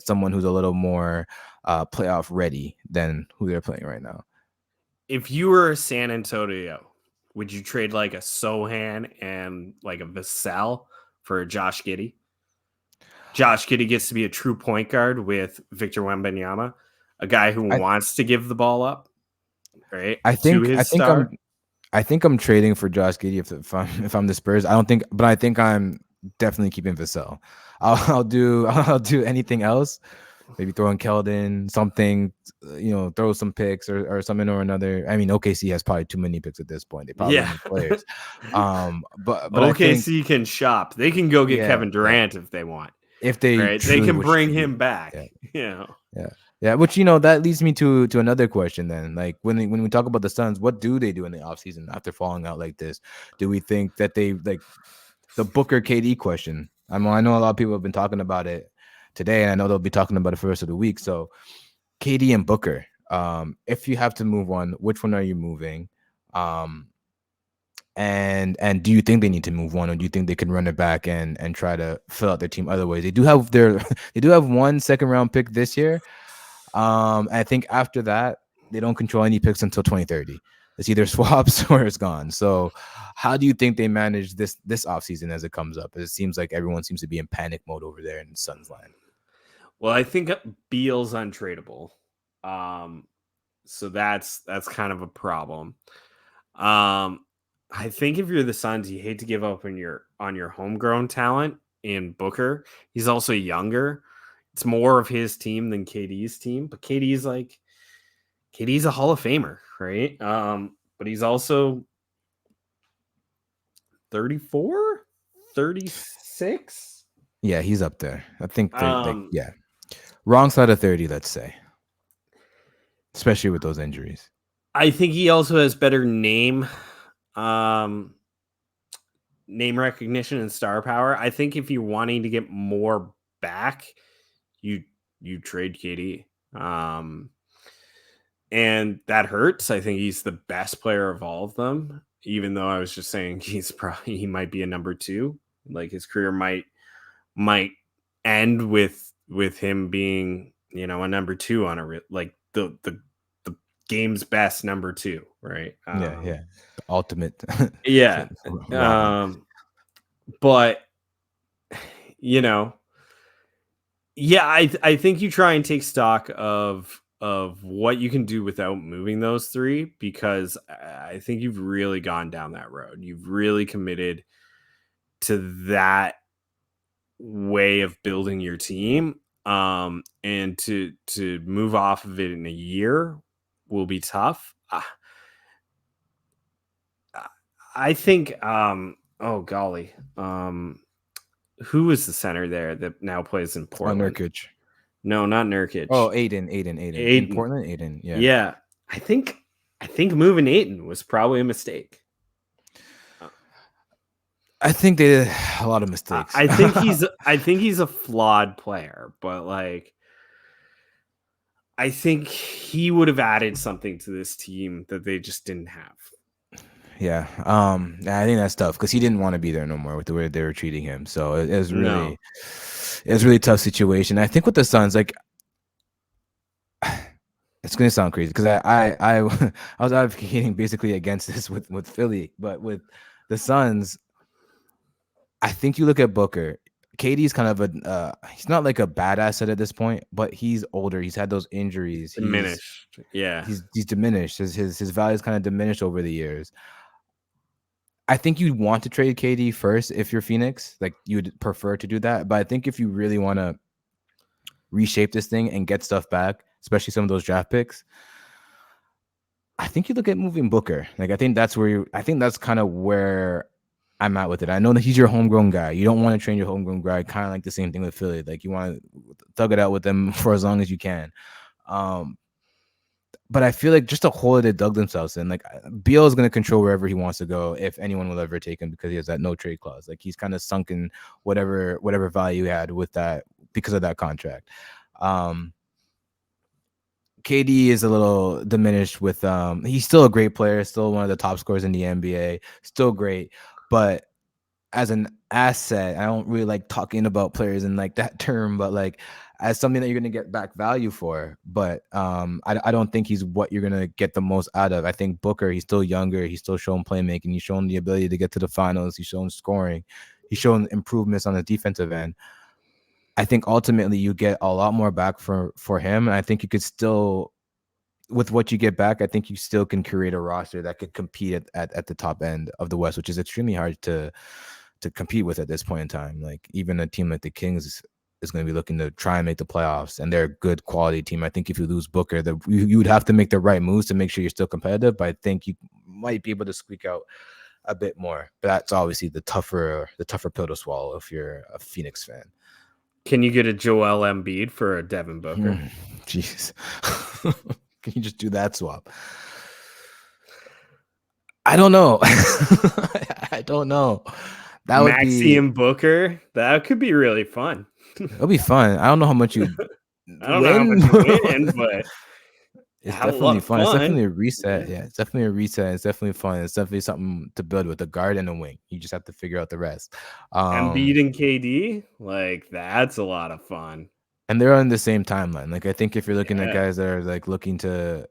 someone who's a little more playoff ready than who they're playing right now. If you were San Antonio, would you trade like a Sohan and like a Vassell for Josh Giddey? Josh Giddey gets to be a true point guard with Victor Wembanyama, a guy who wants to give the ball up, right? I think I'm trading for Josh Giddey if I'm the Spurs. I think I'm definitely keeping Vassell. I'll do anything else. Maybe throw in Keldon, something, throw some picks or something or another. I mean, OKC has probably too many picks at this point. They probably need players. But OKC can shop. They can go get Kevin Durant if they want. If they can bring him back. Yeah. Which that leads me to another question then. Like when we talk about the Suns, what do they do in the offseason after falling out like this? Do we think that they like the Booker KD question? I know a lot of people have been talking about it today, and I know they'll be talking about it for the rest of the week. So KD and Booker, if you have to move one, which one are you moving? And do you think they need to move one, or do you think they can run it back and try to fill out their team other ways? They do have one second round pick this year. I think after that, they don't control any picks until 2030. It's either swaps or it's gone. So how do you think they manage this offseason as it comes up? It seems like everyone seems to be in panic mode over there in Suns land. Well, I think Beal's untradeable. So that's kind of a problem. I think if you're the Suns, you hate to give up on your homegrown talent in Booker. He's also younger. It's more of his team than KD's team, but KD's a Hall of Famer, right? But he's also 34, 36. Yeah, he's up there. I think wrong side of 30, let's say, especially with those injuries. I think he also has better name recognition and star power. I think if you're wanting to get more back, you trade KD. And that hurts. I think he's the best player of all of them, even though I was just saying he might be a number 2. Like his career might end with him being, a number 2 on the game's best number 2, right? The ultimate. But I think you try and take stock of what you can do without moving those 3, because I think you've really gone down that road. You've really committed to that way of building your team. And to move off of it in a year will be tough. I think, oh golly, who is the center there that now plays in Portland? Nurkic. No, not Nurkic. Oh, Aiden. In Portland, Aiden. Yeah. Yeah. I think moving Aiden was probably a mistake. I think they did a lot of mistakes. I think he's a flawed player, but I think he would have added something to this team that they just didn't have. Yeah. I think that's tough because he didn't want to be there no more with the way they were treating him. So it was really a tough situation. I think with the Suns, like, it's going to sound crazy because I was advocating basically against this with Philly, but with the Suns, I think you look at Booker. KD's kind of he's not like a bad asset at this point, but he's older. He's had those injuries. Diminished. He's diminished. His value is kind of diminished over the years. I think you want to trade KD first if you're Phoenix. Like, you'd prefer to do that. But I think if you really want to reshape this thing and get stuff back, especially some of those draft picks, I think you look at moving Booker. Like, I think that's kind of where I'm at with it. I know that he's your homegrown guy. You don't want to train your homegrown guy. Kind of like the same thing with Philly. Like, you want to thug it out with them for as long as you can. But but I feel like just a hole that they dug themselves in. Like Beal is going to control wherever he wants to go, if anyone will ever take him, because he has that no trade clause. Like he's kind of sunk in whatever value he had with that because of that contract. KD is a little diminished with he's still a great player, still one of the top scorers in the NBA, still great, but as an asset, I don't really like talking about players in like that term, but like as something that you're going to get back value for. But I don't think he's what you're going to get the most out of. I think Booker, he's still younger. He's still showing playmaking. He's shown the ability to get to the finals. He's shown scoring. He's shown improvements on the defensive end. I think ultimately you get a lot more back for him. And I think you could still, with what you get back, I think you still can create a roster that could compete at the top end of the West, which is extremely hard to compete with at this point in time. Like even a team like the Kings is going to be looking to try and make the playoffs, and they're a good quality team. I think if you lose Booker, you would have to make the right moves to make sure you're still competitive, but I think you might be able to squeak out a bit more. But that's obviously the tougher pill to swallow if you're a Phoenix fan. Can you get a Joel Embiid for a Devin Booker? Jeez. Can you just do that swap? I don't know. I don't know. That would Maxey and Booker. That could be really fun. It'll be fun. I don't know how much you I don't know how much you win, but it's definitely fun. It's definitely a reset. Yeah, it's definitely a reset. It's definitely fun. It's definitely something to build with a guard and a wing. You just have to figure out the rest. Embiid and KD, like that's a lot of fun. And they're on the same timeline. Like I think if you're looking at guys that are like looking to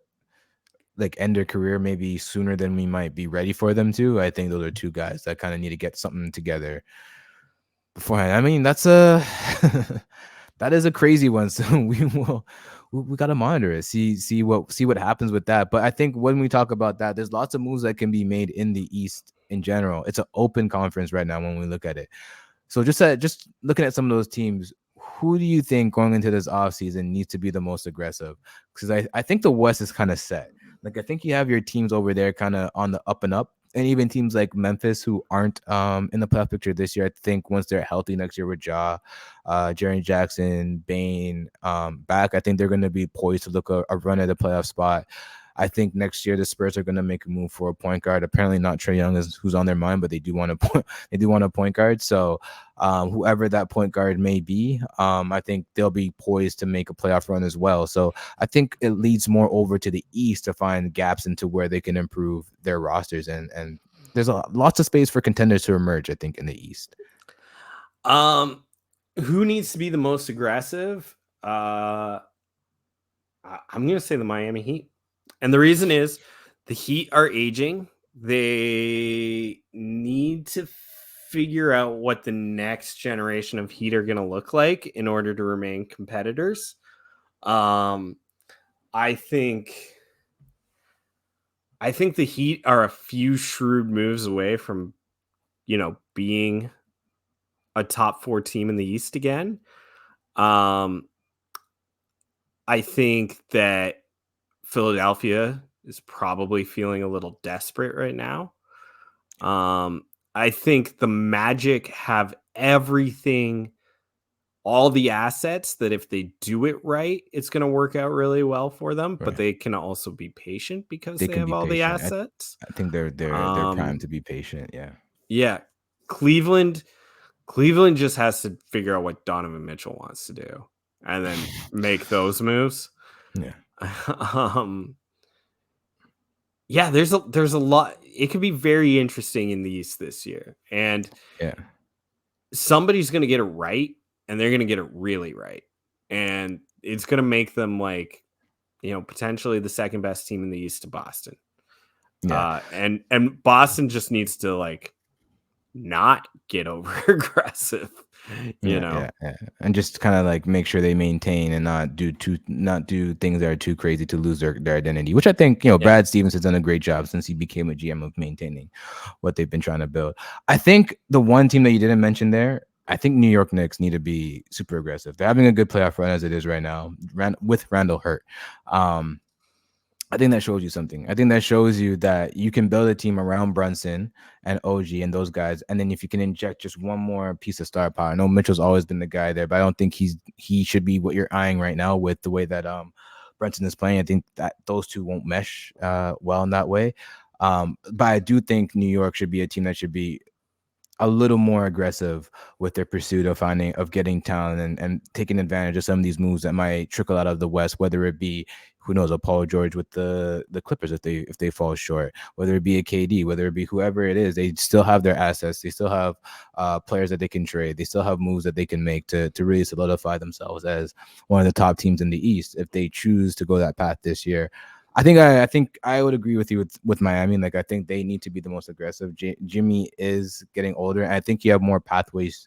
like end their career maybe sooner than we might be ready for them to, I think those are two guys that kind of need to get something together beforehand. I mean, that's that is a crazy one. So we got to monitor it, see what happens with that. But I think when we talk about that, there's lots of moves that can be made in the East in general. It's an open conference right now when we look at it. So just looking at some of those teams, who do you think going into this offseason needs to be the most aggressive? Because I think the West is kind of set. Like I think you have your teams over there kind of on the up and up, and even teams like Memphis who aren't in the playoff picture this year. I think once they're healthy next year with Ja, Jaren Jackson, Bane back, I think they're going to be poised to look a run at the playoff spot. I think next year the Spurs are going to make a move for a point guard. Apparently not Trae Young is who's on their mind, but they do want a point guard. So whoever that point guard may be, I think they'll be poised to make a playoff run as well. So I think it leads more over to the East to find gaps into where they can improve their rosters, and there's lots of space for contenders to emerge, I think, in the East. Who needs to be the most aggressive? I'm going to say the Miami Heat. And the reason is the Heat are aging. They need to figure out what the next generation of Heat are going to look like in order to remain competitors. I think the Heat are a few shrewd moves away from, being a top 4 team in the East again. I think that Philadelphia is probably feeling a little desperate right now. I think the Magic have everything, all the assets that if they do it right, it's going to work out really well for them. Right. But they can also be patient because they have all the assets. I think they're primed to be patient. Yeah. Yeah. Cleveland just has to figure out what Donovan Mitchell wants to do and then make those moves. Yeah. Yeah, there's a lot. It could be very interesting in the East this year. And somebody's going to get it right, and they're going to get it really right. And it's going to make them potentially the second best team in the East to Boston. Yeah. And Boston just needs to not get over aggressive, Yeah. And just kind of make sure they maintain and not do things that are too crazy to lose their identity, which I think Brad Stevens has done a great job since he became a GM of maintaining what they've been trying to build. I think the one team that you didn't mention there, I think New York Knicks need to be super aggressive. They're having a good playoff run as it is right now with Randall hurt. I think that shows you something. I think that shows you that you can build a team around Brunson and OG and those guys. And then if you can inject just one more piece of star power, I know Mitchell's always been the guy there, but I don't think he should be what you're eyeing right now with the way that Brunson is playing, I think that those two won't mesh well in that way. But I do think New York should be a team that should be a little more aggressive with their pursuit of getting talent and taking advantage of some of these moves that might trickle out of the West, whether it be, who knows, a Paul George with the Clippers if they fall short, whether it be a KD, whether it be whoever it is, they still have their assets, they still have players that they can trade, they still have moves that they can make to really solidify themselves as one of the top teams in the East if they choose to go that path this year. I think I would agree with you with Miami. Like, I think they need to be the most aggressive. Jimmy is getting older, and I think you have more pathways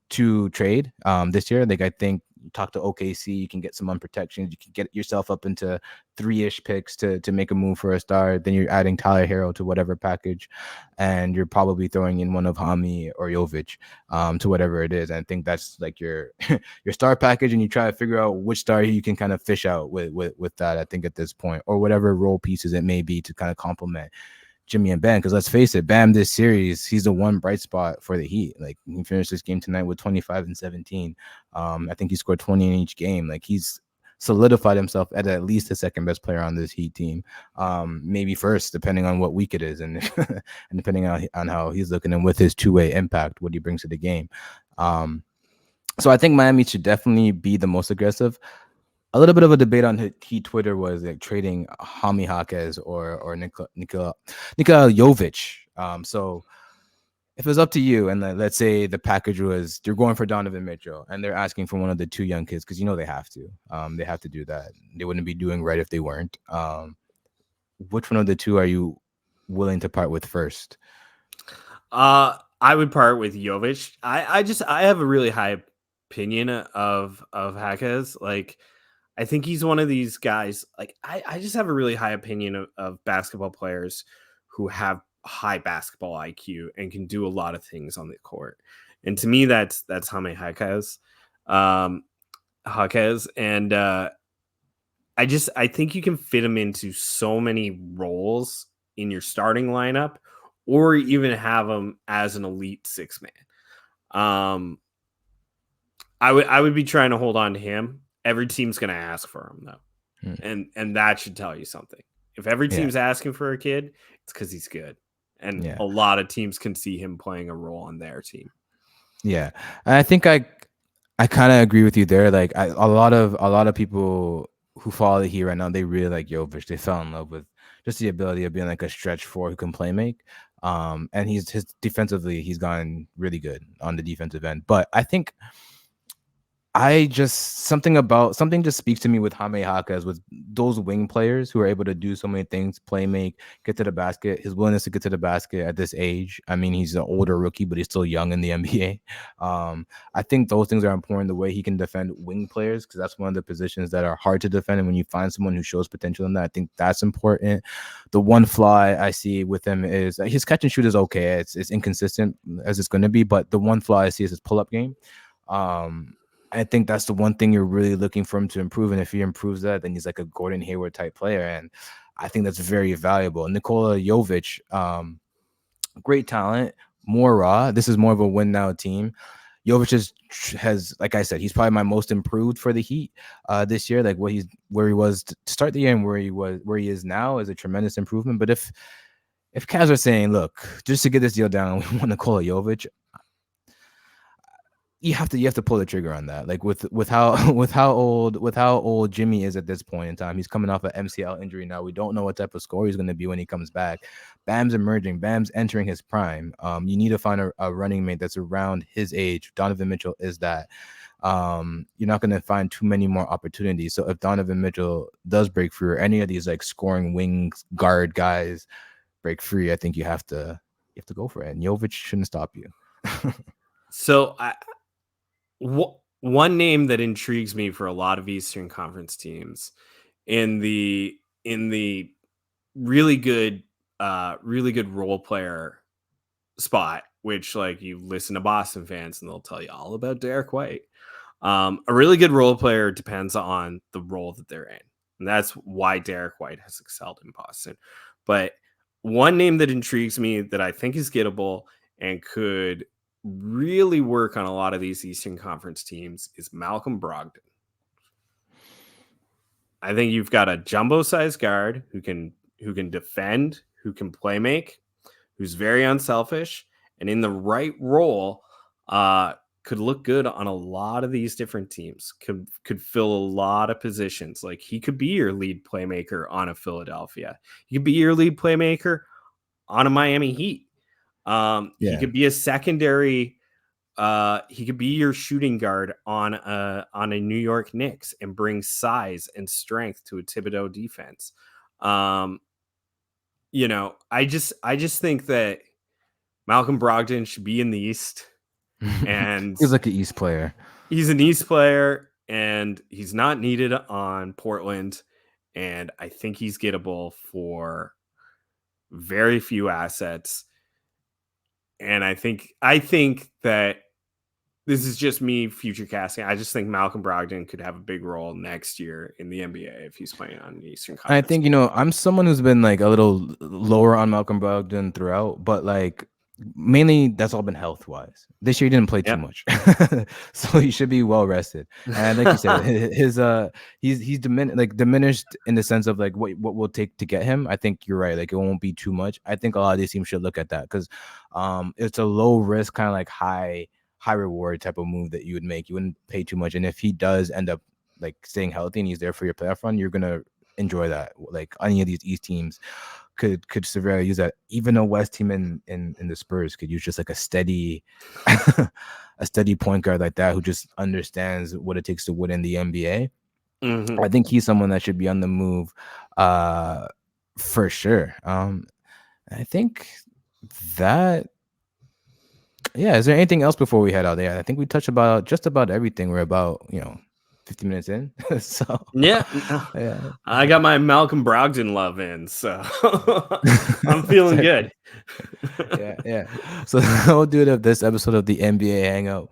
to trade this year. Like, I think you talk to OKC, you can get some unprotections, you can get yourself up into 3-ish picks to make a move for a star. Then you're adding Tyler Hero to whatever package, and you're probably throwing in one of Hami or Jovic to whatever it is. And I think that's like your your star package, and you try to figure out which star you can kind of fish out with that, I think, at this point, or whatever role pieces it may be to kind of complement Jimmy and Bam. Because let's face it, Bam this series, he's the one bright spot for the Heat. Like, he finished this game tonight with 25 and 17. I think he scored 20 in each game. Like, he's solidified himself at least the second best player on this Heat team, maybe first, depending on what week it is, and and depending on how he's looking, and with his two-way impact, what he brings to the game. So I think Miami should definitely be the most aggressive. A little bit of a debate on Heat Twitter was like trading Hami Jaquez or Nikola Jovic. So if it was up to you, and let's say the package was you're going for Donovan Mitchell, and they're asking for one of the two young kids, because they have to. They have to do that. They wouldn't be doing right if they weren't. Which one of the two are you willing to part with first? I would part with Jovic. I have a really high opinion of Jaquez. Like, I think he's one of these guys. Like, I just have a really high opinion of basketball players who have high basketball IQ and can do a lot of things on the court. And to me, that's Jaime Jaquez. Jaquez. And I think you can fit him into so many roles in your starting lineup, or even have him as an elite six man. I would be trying to hold on to him. Every team's going to ask for him, though, and that should tell you something. If every team's asking for a kid, it's because he's good, and a lot of teams can see him playing a role on their team. Yeah, and I think I kind of agree with you there. Like, a lot of people who follow the Heat right now, they really like Jovic. They fell in love with just the ability of being like a stretch four who can play make. And his defensively, he's gone really good on the defensive end. But I think something just speaks to me with Jaime Jaquez, with those wing players who are able to do so many things, play make, get to the basket, his willingness to get to the basket at this age. I mean, he's an older rookie, but he's still young in the NBA. I think those things are important, the way he can defend wing players, because that's one of the positions that are hard to defend. And when you find someone who shows potential in that, I think that's important. The one flaw I see with him is his catch and shoot is okay. It's inconsistent as it's going to be, but the one flaw I see is his pull-up game. I think that's the one thing you're really looking for him to improve. And if he improves that, then he's like a Gordon Hayward type player. And I think that's very valuable. Nikola Jovic, great talent, more raw. This is more of a win now team. Jovic has, like I said, he's probably my most improved for the Heat this year. Like, where he was to start the year and where he is now is a tremendous improvement. But if Cavs are saying, look, just to get this deal down, we want Nikola Jovic, you have to pull the trigger on that. Like, with how old Jimmy is at this point in time. He's coming off an MCL injury now. We don't know what type of score he's going to be when he comes back. Bam's emerging. Bam's entering his prime. You need to find a running mate that's around his age. Donovan Mitchell is that. You're not going to find too many more opportunities. So if Donovan Mitchell does break free, or any of these like scoring wing guard guys break free, I think you have to go for it. And Jovic shouldn't stop you. So one name that intrigues me for a lot of Eastern Conference teams in the really good role player spot, which, like, you listen to Boston fans and they'll tell you all about Derek White. A really good role player depends on the role that they're in, and that's why Derek White has excelled in Boston. But one name that intrigues me that I think is gettable and could really work on a lot of these Eastern Conference teams is Malcolm Brogdon. I think you've got a jumbo size guard who can defend, who can play make, who's very unselfish, and in the right role, could look good on a lot of these different teams. Could fill a lot of positions. Like he could be your lead playmaker on a Philadelphia. He could be your lead playmaker on a Miami Heat. He Yeah. could be a secondary. He could be your shooting guard on a New York Knicks and bring size and strength to a Thibodeau defense. I just think that Malcolm Brogdon should be in the East, and Feels like an East player. he's an East player, and he's not needed on Portland, and I think he's gettable for very few assets. And I think that this is just me future casting. I just think Malcolm Brogdon could have a big role next year in the NBA if he's playing on the Eastern I Conference. think, I'm someone who's been like a little lower on Malcolm Brogdon throughout, but like mainly that's all been health wise. This year he didn't play too much, so he should be well rested. And like you said, he's diminished in the sense of like what will take to get him. I think you're right. Like it won't be too much. I think a lot of these teams should look at that because it's a low risk kind of like high reward type of move that you would make. You wouldn't pay too much, and if he does end up like staying healthy and he's there for your playoff run, you're gonna enjoy that. Like any of these East teams could severely use that. Even a West team in the Spurs could use just like a steady a steady point guard like that who just understands what it takes to win in the NBA. Mm-hmm. I think he's someone that should be on the move for sure. I think that is there anything else before we head out there? I think we touched about just about everything. We're about 50 minutes in. So yeah, I got my Malcolm Brogdon love in, so I'm feeling good. yeah. So that'll do it of this episode of the NBA Hangout.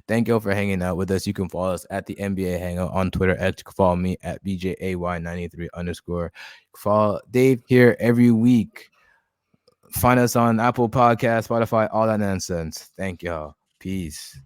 Thank you all for hanging out with us. You can follow us at the NBA Hangout on Twitter. You can follow me at BJAY93_. Follow Dave here every week. Find us on Apple Podcasts, Spotify, all that nonsense. Thank y'all. Peace.